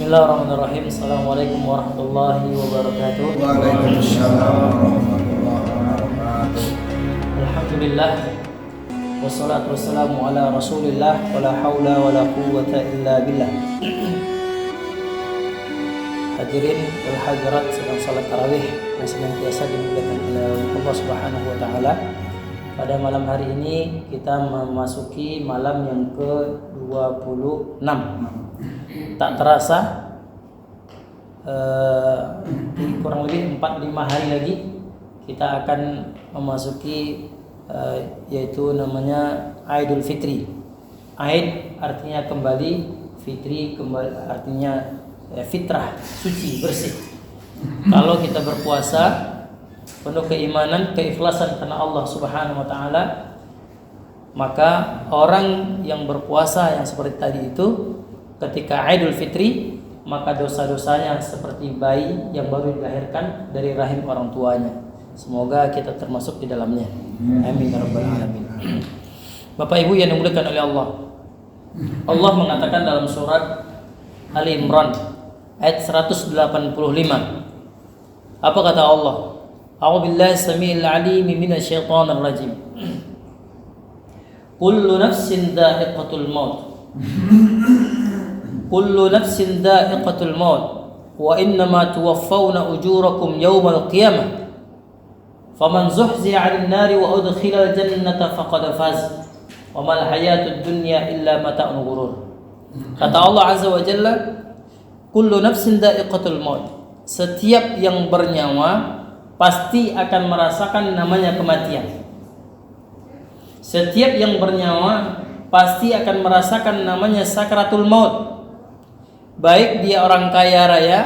Bismillahirrahmanirrahim. Assalamualaikum warahmatullahi wabarakatuh. Waalaikumsalam warahmatullahi wabarakatuh. Alhamdulillah. Wassalatu wassalamu ala rasulillah. Wala hawla wala quwwata illa billah. Hadirin wal hadirat sedang salat tarawih yang senantiasa dimuliakan oleh Allah Subhanahu wa taala. Pada malam hari ini kita memasuki malam yang ke-26. Tak terasa kurang lebih 4-5 hari lagi kita akan memasuki yaitu namanya Aidul Fitri. Aid artinya kembali, Fitri kembali artinya fitrah, suci, bersih. Kalau kita berpuasa penuh keimanan, keikhlasan karena Allah Subhanahu wa taala, maka orang yang berpuasa yang seperti tadi itu ketika Idul Fitri, maka dosa-dosanya seperti bayi yang baru dilahirkan dari rahim orang tuanya. Semoga kita termasuk di dalamnya. Amin ya rabbal alamin. Bapak Ibu yang dimuliakan oleh Allah. Allah mengatakan dalam surat Ali Imran ayat 185. Apa kata Allah? A'udzubillahi samiil 'aliim minasyaitonir rajim. Kullu nafsin dha'iqatul maut. Kullu nafsin dha'iqatul maut wa innama tuwaffawna ujurakum yawmal qiyamah faman zuhziha 'anil nari wa udkhilal jannata faqad faz wa mal hayatud dunya illa mata'ul ghurur. Kata Allah Azza wa Jalla, kullu nafsin dha'iqatul maut. Setiap yang bernyawa pasti akan merasakan namanya kematian. Setiap yang bernyawa pasti akan merasakan namanya sakratul maut. Baik dia orang kaya raya,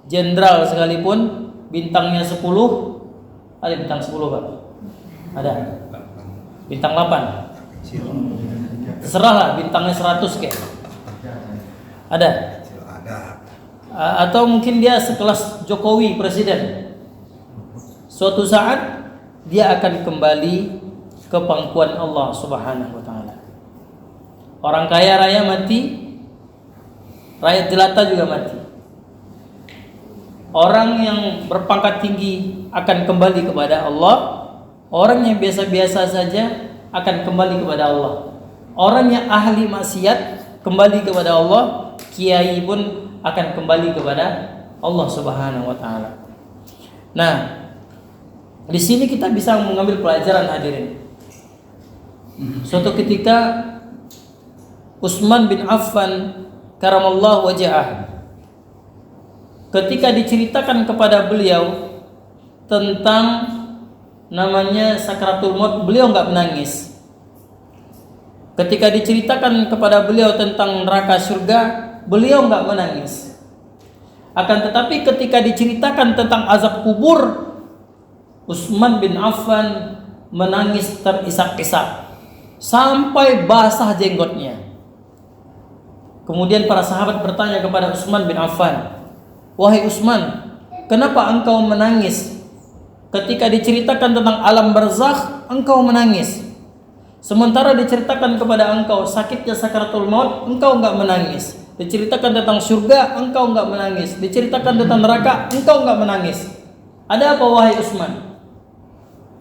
jenderal sekalipun, bintangnya 10. Ada bintang 10, Pak? Ada. Bintang 8. Terserahlah bintangnya 100 kayak. Ada. Atau mungkin dia sekelas Jokowi presiden. Suatu saat dia akan kembali ke pangkuan Allah Subhanahu wa taala. Orang kaya raya mati, rakyat jelata juga mati. Orang yang berpangkat tinggi akan kembali kepada Allah. Orang yang biasa-biasa saja akan kembali kepada Allah. Orang yang ahli maksiat kembali kepada Allah. Kiai pun akan kembali kepada Allah Subhanahu wa taala. Nah, di sini kita bisa mengambil pelajaran, hadirin. Suatu ketika Utsman bin Affan karamallahu wajhah, ketika diceritakan kepada beliau tentang namanya sakratul maut, beliau enggak menangis. Ketika diceritakan kepada beliau tentang neraka surga, beliau enggak menangis. Akan tetapi ketika diceritakan tentang azab kubur, Utsman bin Affan menangis terisak-isak sampai basah jenggotnya. Kemudian para sahabat bertanya kepada Utsman bin Affan, "Wahai Utsman, kenapa engkau menangis? Ketika diceritakan tentang alam barzakh, engkau menangis. Sementara diceritakan kepada engkau sakitnya sakaratul maut, engkau enggak menangis. Diceritakan tentang surga, engkau enggak menangis. Diceritakan tentang neraka, engkau enggak menangis. Ada apa wahai Utsman?"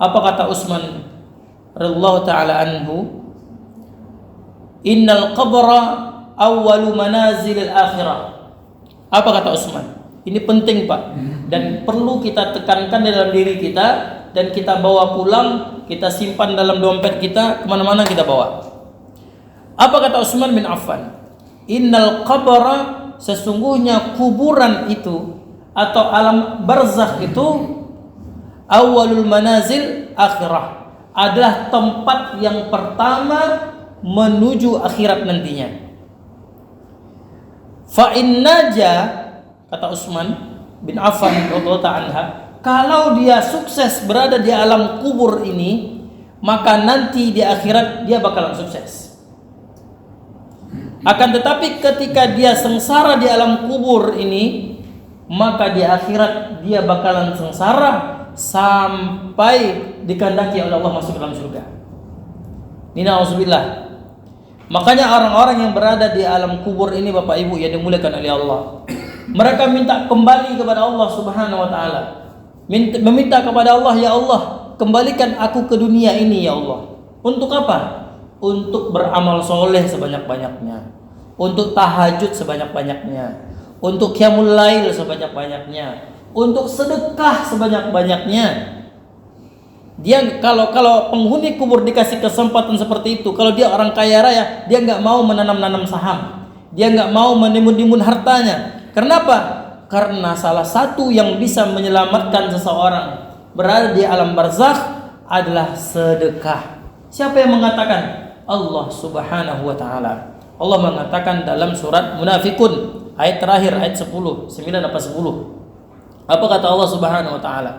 Apa kata Utsman radhiyallahu taala anhu? "Innal qabra awwalu manazilil akhirah." Apa kata Utsman? Ini penting, Pak, dan perlu kita tekankan dalam diri kita dan kita bawa pulang, kita simpan dalam dompet kita, kemana-mana kita bawa. Apa kata Utsman bin Affan? Innal qabra, sesungguhnya kuburan itu atau alam barzakh itu awwalul manazil akhirah, adalah tempat yang pertama menuju akhirat nantinya. Fa innaja, kata Utsman bin Affan radhiyallahu anha, kalau dia sukses berada di alam kubur ini, maka nanti di akhirat dia bakalan sukses. Akan tetapi ketika dia sengsara di alam kubur ini, maka di akhirat dia bakalan sengsara sampai dikehendaki oleh Allah masuk dalam surga. Na'udzubillah. Makanya orang-orang yang berada di alam kubur ini Bapak Ibu yang dimuliakan oleh Allah, mereka minta kembali kepada Allah Subhanahu wa taala. Meminta kepada Allah, ya Allah, kembalikan aku ke dunia ini ya Allah. Untuk apa? Untuk beramal soleh sebanyak-banyaknya, untuk tahajud sebanyak-banyaknya, untuk qiyamul lail sebanyak-banyaknya, untuk sedekah sebanyak-banyaknya. Dia kalau penghuni kubur dikasih kesempatan seperti itu, kalau dia orang kaya raya, dia nggak mau menanam saham, dia nggak mau menimbun hartanya. Kenapa? Karena salah satu yang bisa menyelamatkan seseorang berada di alam barzakh adalah sedekah. Siapa yang mengatakan? Allah Subhanahu wa taala. Allah mengatakan dalam surat Munafikun ayat terakhir, ayat 10, 9 apa 10. Apa kata Allah Subhanahu wa taala?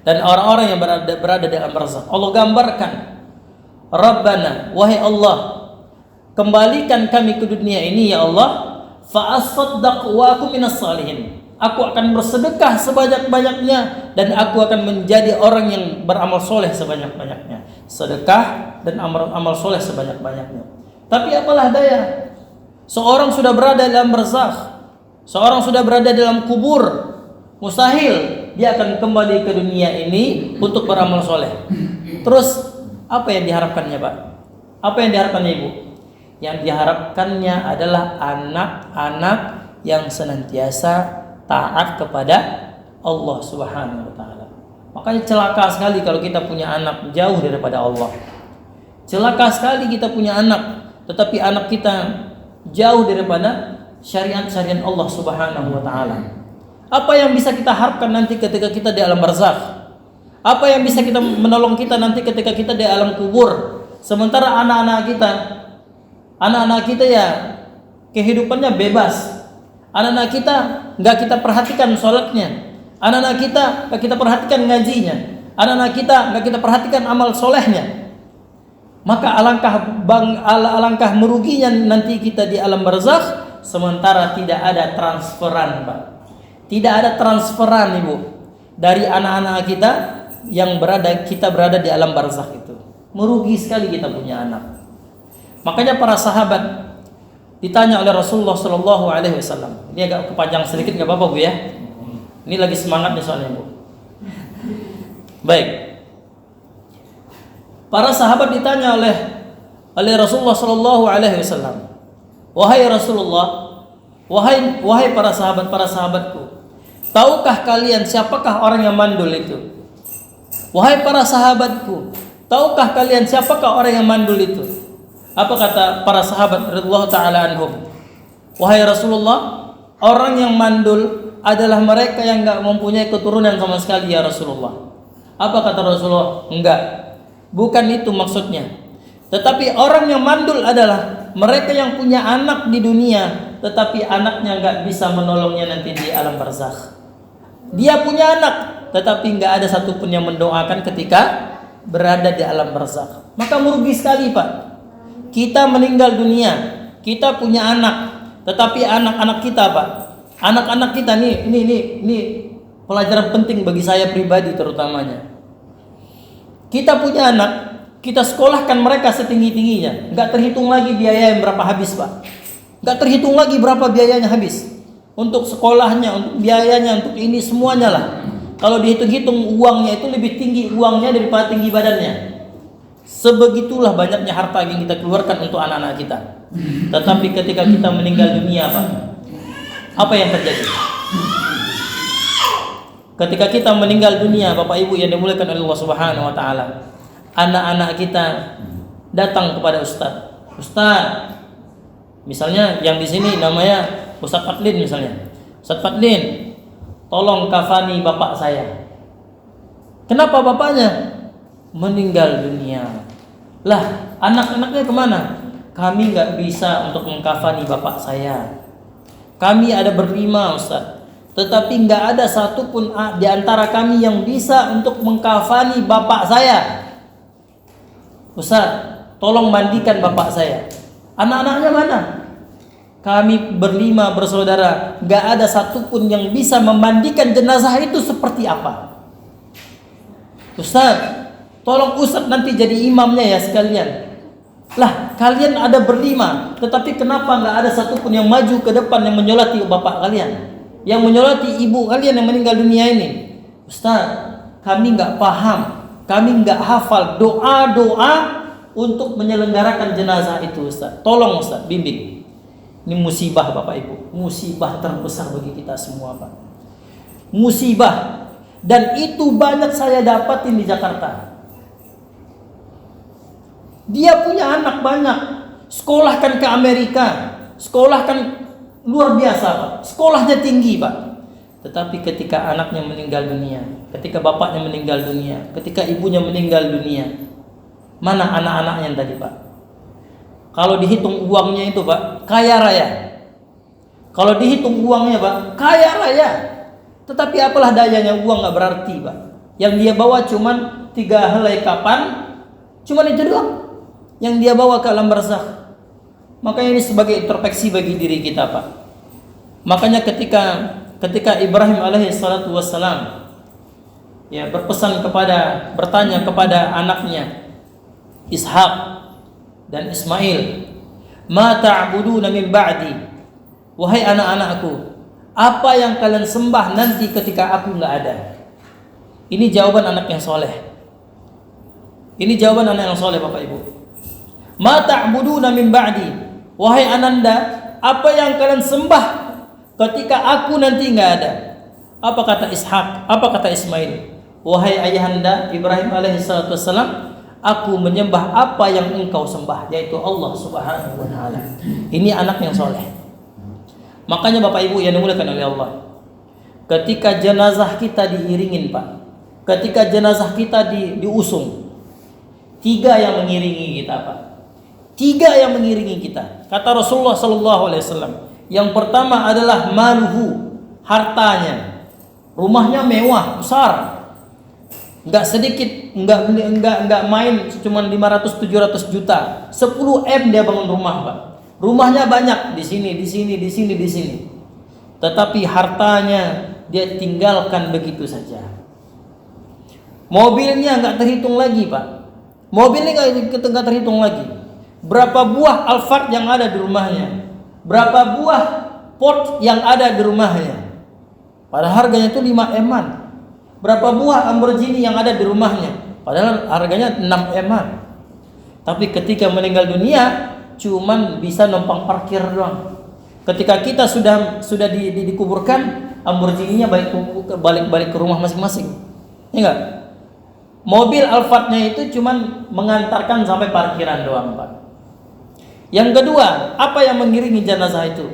Dan orang-orang yang berada di alam barzakh, Allah gambarkan, Rabbana, wahai Allah, kembalikan kami ke dunia ini ya Allah, fa asaddaq wa aku minas salihin. Aku akan bersedekah sebanyak-banyaknya dan aku akan menjadi orang yang beramal soleh sebanyak-banyaknya. Sedekah dan amal soleh sebanyak-banyaknya. Tapi apalah daya, seorang sudah berada dalam barzakh, seorang sudah berada dalam kubur, mustahil dia akan kembali ke dunia ini untuk beramal soleh. Terus apa yang diharapkannya Pak? Apa yang diharapkannya Ibu? Yang diharapkannya adalah anak-anak yang senantiasa taat kepada Allah Subhanahu wa taala. Makanya celaka sekali kalau kita punya anak jauh daripada Allah. Celaka sekali kita punya anak tetapi anak kita jauh daripada syariat-syariat Allah Subhanahu wa taala. Apa yang bisa kita harapkan nanti ketika kita di alam barzakh? Apa yang bisa kita menolong kita nanti ketika kita di alam kubur? Sementara anak-anak kita ya kehidupannya bebas. Anak-anak kita nggak kita perhatikan sholatnya. Anak-anak kita nggak kita perhatikan ngajinya. Anak-anak kita nggak kita perhatikan amal solehnya. Maka alangkah meruginya nanti kita di alam barzakh sementara tidak ada transferan Pak. Tidak ada transferan Ibu dari anak-anak kita yang kita berada di alam barzakh itu. Merugi sekali kita punya anak. Makanya para sahabat ditanya oleh Rasulullah Shallallahu Alaihi Wasallam. Ini agak kepanjang sedikit, nggak apa-apa Bu ya. Ini lagi semangat nih soalnya Bu. Baik. Para sahabat ditanya oleh Rasulullah Shallallahu Alaihi Wasallam. Wahai Rasulullah, wahai para sahabatku. Tahukah kalian siapakah orang yang mandul itu? Wahai para sahabatku, tahukah kalian siapakah orang yang mandul itu? Apa kata para sahabat radhiyallahu taala anhum? Wahai Rasulullah, orang yang mandul adalah mereka yang enggak mempunyai keturunan sama sekali ya Rasulullah. Apa kata Rasulullah? Enggak. Bukan itu maksudnya. Tetapi orang yang mandul adalah mereka yang punya anak di dunia, tetapi anaknya enggak bisa menolongnya nanti di alam barzakh. Dia punya anak, tetapi enggak ada satupun yang mendoakan ketika berada di alam barzakh. Maka merugi sekali Pak. Kita meninggal dunia, kita punya anak, tetapi anak-anak kita Pak, anak-anak kita ini pelajaran penting bagi saya pribadi terutamanya. Kita punya anak, kita sekolahkan mereka setinggi-tingginya, nggak terhitung lagi biaya yang berapa habis Pak, nggak terhitung lagi berapa biayanya habis untuk sekolahnya, untuk biayanya, untuk ini semuanya lah. Kalau dihitung-hitung uangnya itu lebih tinggi uangnya daripada tinggi badannya. Sebegitulah banyaknya harta yang kita keluarkan untuk anak-anak kita. Tetapi ketika kita meninggal dunia apa yang terjadi? Ketika kita meninggal dunia Bapak Ibu yang dimuliakan oleh Allah Subhanahu wa taala, anak-anak kita datang kepada Ustaz, misalnya yang di sini namanya Ustaz Fadlin misalnya. Ustaz Fadlin, tolong kafani bapak saya. Kenapa bapaknya meninggal dunia? Lah, anak-anaknya kemana? Kami nggak bisa untuk mengkafani bapak saya. Kami ada berlima Ustaz, tetapi nggak ada satupun di antara kami yang bisa untuk mengkafani bapak saya. Ustaz, tolong mandikan bapak saya. Anak-anaknya mana? Kami berlima bersaudara, nggak ada satupun yang bisa memandikan jenazah itu seperti apa. Ustaz, tolong Ustaz nanti jadi imamnya ya sekalian. Lah, kalian ada berlima, tetapi kenapa nggak ada satupun yang maju ke depan yang menyolati bapak kalian, yang menyolati ibu kalian yang meninggal dunia ini? Ustaz, kami nggak paham, kami nggak hafal doa-doa untuk menyelenggarakan jenazah itu, Ustaz. Tolong Ustaz, bimbing. Ini musibah Bapak Ibu, musibah terbesar bagi kita semua, Pak. Musibah. Dan itu banyak saya dapatin di Jakarta. Dia punya anak banyak, sekolahkan ke Amerika, sekolahkan luar biasa, Pak. Sekolahnya tinggi, Pak. Tetapi ketika anaknya meninggal dunia, ketika bapaknya meninggal dunia, ketika ibunya meninggal dunia, mana anak-anaknya tadi, Pak? Kalau dihitung uangnya itu, Pak, kaya raya. Kalau dihitung uangnya, Pak, kaya raya. Tetapi apalah dayanya, uang nggak berarti, Pak. Yang dia bawa cuman 3 helai kapan, cuman itu doang yang dia bawa ke alam barzakh. Makanya ini sebagai introspeksi bagi diri kita, Pak. Makanya ketika Ibrahim alaihi salatu wassalam ya bertanya kepada anaknya Ishak dan Ismail, "Ma ta'buduna min ba'di?" Wahai anak-anakku, apa yang kalian sembah nanti ketika aku nggak ada? Ini jawaban anak yang soleh. Ini jawaban anak yang soleh, Bapak Ibu. Ma ta'buduna min ba'di? Wahai ananda, apa yang kalian sembah ketika aku nanti nggak ada? Apa kata Ishak? Apa kata Ismail? Wahai ayahanda Ibrahim alaihi salatu wassalam, aku menyembah apa yang engkau sembah, yaitu Allah subhanahu wa ta'ala. Ini anak yang soleh. Makanya Bapak Ibu yang dimuliakan oleh Allah, ketika jenazah kita diiringin, Pak, ketika jenazah kita diusung, 3 yang mengiringi kita, Pak. 3 yang mengiringi kita. Kata Rasulullah sallallahu alaihi wasallam, yang pertama adalah maluhu, hartanya. Rumahnya mewah, besar. Enggak sedikit, enggak main cuma 500-700 juta. 10 M dia bangun rumah, Pak. Rumahnya banyak di sini. Tetapi hartanya dia tinggalkan begitu saja. Mobilnya enggak terhitung lagi, Pak. Mobilnya enggak terhitung lagi. Berapa buah Alphard yang ada di rumahnya? Berapa buah Porsche yang ada di rumahnya? Padahal harganya itu 5 M-an. Berapa buah Lamborghini yang ada di rumahnya? Padahal harganya 6 M-an. Tapi ketika meninggal dunia, cuman bisa numpang parkir doang. Ketika kita sudah dikuburkan, Lamborghini-nya balik ke rumah masing-masing. Ya enggak? Mobil Alphard-nya itu cuman mengantarkan sampai parkiran doang, Pak. Yang kedua, apa yang mengiringi jenazah itu?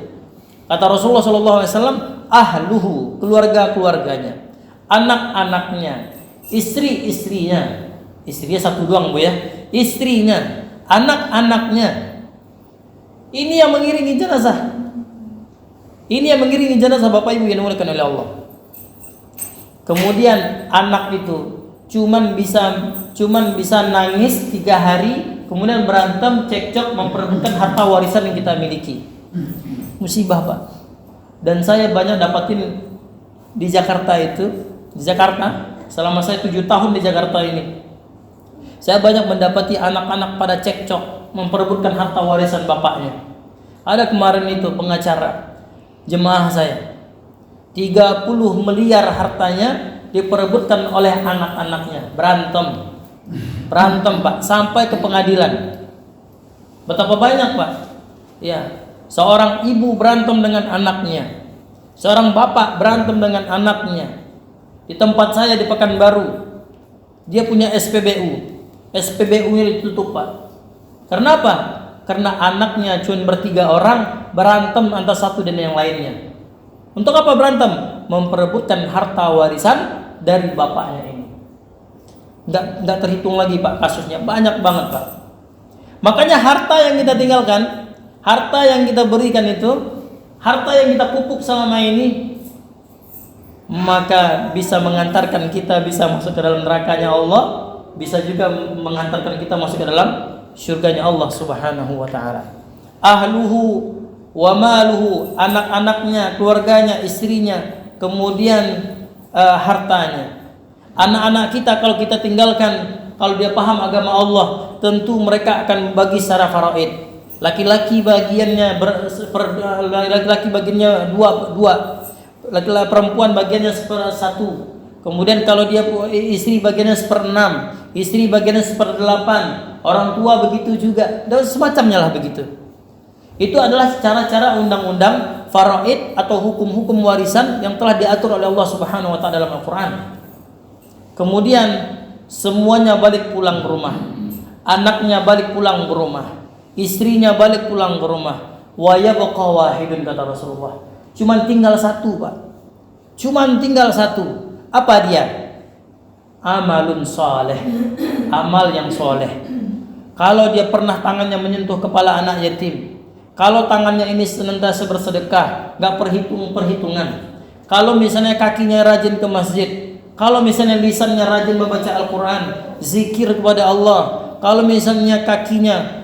Kata Rasulullah SAW, ahluhu, keluarga-keluarganya, anak-anaknya, istri-istrinya. Istrinya satu doang, Bu ya. Istrinya, anak-anaknya. Ini yang mengiringi jenazah. Ini yang mengiringi jenazah, Bapak Ibu yang dimuliakan oleh Allah. Kemudian anak itu cuman bisa nangis 3 hari, kemudian berantem, cekcok, memperebutkan harta warisan yang kita miliki. Musibah, Pak. Dan saya banyak dapatin di Jakarta itu, selama saya 7 tahun di Jakarta ini, saya banyak mendapati anak-anak pada cekcok, memperebutkan harta warisan bapaknya. Ada kemarin itu pengacara jemaah saya, 30 miliar hartanya diperebutkan oleh anak-anaknya. Berantem, Pak, sampai ke pengadilan. Betapa banyak, Pak. Ya, seorang ibu berantem dengan anaknya, seorang bapak berantem dengan anaknya. Di tempat saya di Pekanbaru, dia punya SPBU-nya ditutup, Pak. Karena apa? Karena anaknya cuma 3 orang berantem antara satu dan yang lainnya. Untuk apa berantem? Memperebutkan harta warisan dari bapaknya ini. Nggak terhitung lagi, Pak, kasusnya banyak banget, Pak. Makanya harta yang kita tinggalkan, harta yang kita berikan itu, harta yang kita pupuk selama ini, maka bisa mengantarkan kita bisa masuk ke dalam nerakanya Allah, bisa juga mengantarkan kita masuk ke dalam surganya Allah subhanahu wa ta'ala. Ahluhu wa maluhu, anak-anaknya, keluarganya, istrinya, kemudian hartanya. Anak-anak kita kalau kita tinggalkan kalau dia paham agama Allah, tentu mereka akan membagi secara faraid. Laki-laki bagiannya laki-laki bagiannya dua, laki-laki perempuan bagiannya 1/1. Kemudian kalau dia istri bagiannya 1/6, istri bagiannya 1/8, orang tua begitu juga, dan semacamnya lah begitu. Itu adalah cara-cara undang-undang faraid atau hukum-hukum warisan yang telah diatur oleh Allah Subhanahu wa taala dalam Al-Qur'an. Kemudian semuanya balik pulang ke rumah. Anaknya balik pulang ke rumah. Istrinya balik pulang ke rumah. Wa yabqa wahidun, kata Rasulullah. Cuman tinggal satu, Pak. Cuman tinggal satu. Apa dia? Amalun saleh. Amal yang soleh. Kalau dia pernah tangannya menyentuh kepala anak yatim, kalau tangannya ini senantiasa bersedekah, nggak perhitungan. Kalau misalnya kakinya rajin ke masjid, kalau misalnya lisannya rajin membaca Al-Quran, zikir kepada Allah, kalau misalnya kakinya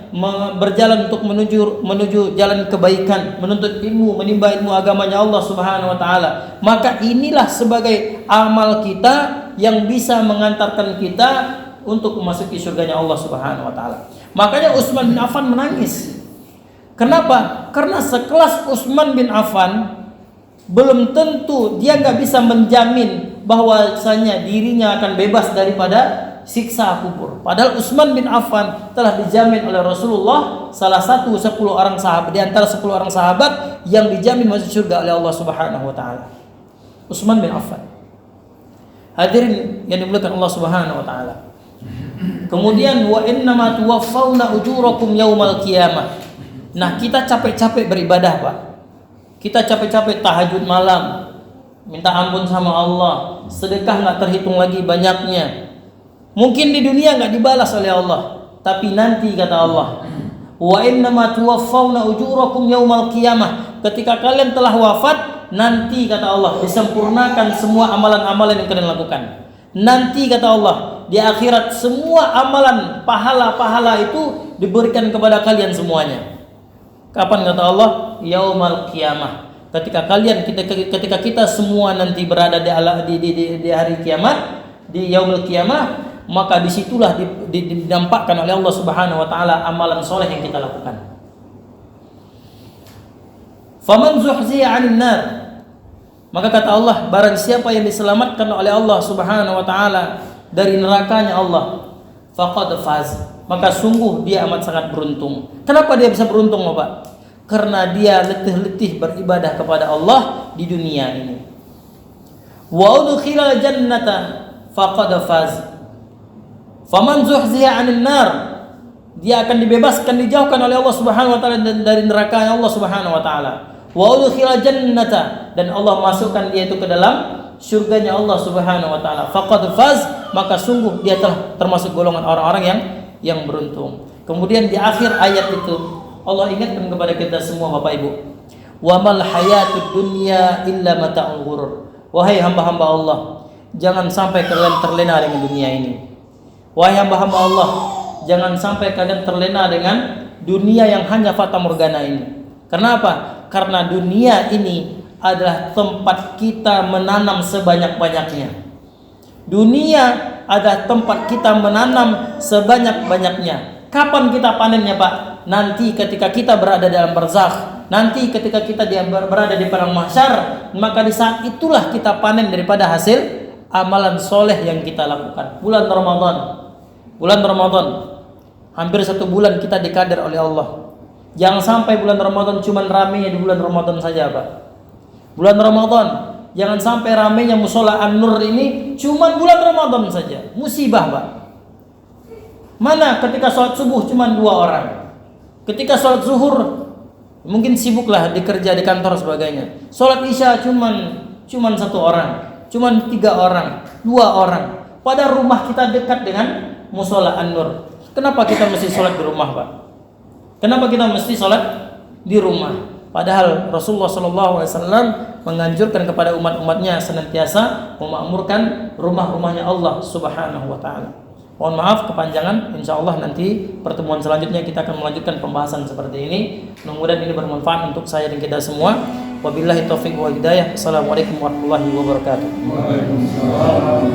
berjalan untuk menuju jalan kebaikan, menuntut ilmu, menimba ilmu agamanya Allah Subhanahu wa taala, maka inilah sebagai amal kita yang bisa mengantarkan kita untuk memasuki surganya Allah Subhanahu wa taala. Makanya Utsman bin Affan menangis. Kenapa? Karena sekelas Utsman bin Affan belum tentu dia nggak bisa menjamin bahwasanya dirinya akan bebas daripada siksa kubur. Padahal Utsman bin Affan telah dijamin oleh Rasulullah, salah satu 10 orang sahabat di antara 10 orang sahabat yang dijamin masuk surga oleh Allah Subhanahu wa taala. Utsman bin Affan. Hadirin yang dimuliakan Allah Subhanahu wa taala. Kemudian wa innama tuwaffawna ujurakum yaumal qiyamah. Nah, kita capek-capek beribadah, Pak. Kita capek-capek tahajud malam, minta ampun sama Allah, sedekah nggak terhitung lagi banyaknya. Mungkin di dunia nggak dibalas oleh Allah, tapi nanti kata Allah, wa innama tuwaffawna ujurakum yaumal qiyamah. Ketika kalian telah wafat, nanti kata Allah disempurnakan semua amalan-amalan yang kalian lakukan. Nanti kata Allah, di akhirat semua amalan pahala-pahala itu diberikan kepada kalian semuanya. Kapan kata Allah? Yaumal qiyamah. Ketika kita semua nanti berada di hari kiamat, di yaumul qiyamah, maka disitulah didampakkan oleh Allah Subhanahu wa taala amalan soleh yang kita lakukan. Faman zuhziya 'anil nar, maka kata Allah, barang siapa yang diselamatkan oleh Allah Subhanahu wa taala dari nerakanya Allah, faqad faz, maka sungguh dia amat sangat beruntung. Kenapa dia bisa beruntung, Bapak? Karena dia letih-letih beribadah kepada Allah di dunia ini. Wa udkhilal jannata faqad faz. Faman zuhziya 'anil nar, dia akan dibebaskan, dijauhkan oleh Allah Subhanahu wa taala dari neraka Allah Subhanahu wa taala. Wa udkhilal jannata, dan Allah masukkan dia itu ke dalam surganya Allah Subhanahu wa taala. Faqad faz, maka sungguh dia telah termasuk golongan orang-orang yang beruntung. Kemudian di akhir ayat itu Allah ingatkan kepada kita semua, Bapak Ibu, wa mal hayatud dunya illa mata'ul ghurur. Wahai hamba-hamba Allah, jangan sampai kalian terlena dengan dunia ini. Wahai hamba-hamba Allah, jangan sampai kalian terlena dengan dunia yang hanya fata morgana ini. Kenapa? Karena dunia ini adalah tempat kita menanam sebanyak-banyaknya. Dunia adalah tempat kita menanam sebanyak-banyaknya. Kapan kita panennya, Pak? Nanti ketika kita berada dalam barzakh, nanti ketika kita berada di padang mahsyar, maka di saat itulah kita panen daripada hasil amalan soleh yang kita lakukan. Bulan Ramadan, hampir 1 bulan kita dikadar oleh Allah. Jangan sampai bulan Ramadan cuma ramenya di bulan Ramadan saja, Pak. Bulan Ramadan, jangan sampai ramenya musola An-Nur ini cuma bulan Ramadan saja. Musibah, Pak. Mana ketika sholat subuh cuma 2 orang. Ketika sholat zuhur mungkin sibuklah dikerja di kantor sebagainya. Sholat isya cuman 1 orang, cuman 3 orang, 2 orang. Padahal rumah kita dekat dengan musola An-Nur. Kenapa kita mesti sholat di rumah, Pak? Kenapa kita mesti sholat di rumah? Padahal Rasulullah SAW menganjurkan kepada umat-umatnya senantiasa memakmurkan rumah-rumahnya Allah Subhanahu wa taala. Mohon maaf kepanjangan, insya Allah nanti pertemuan selanjutnya kita akan melanjutkan pembahasan seperti ini. Mudah-mudahan ini bermanfaat untuk saya dan kita semua. Wabillahi taufiq wal hidayah. Assalamualaikum warahmatullahi wabarakatuh. Waalaikumsalam.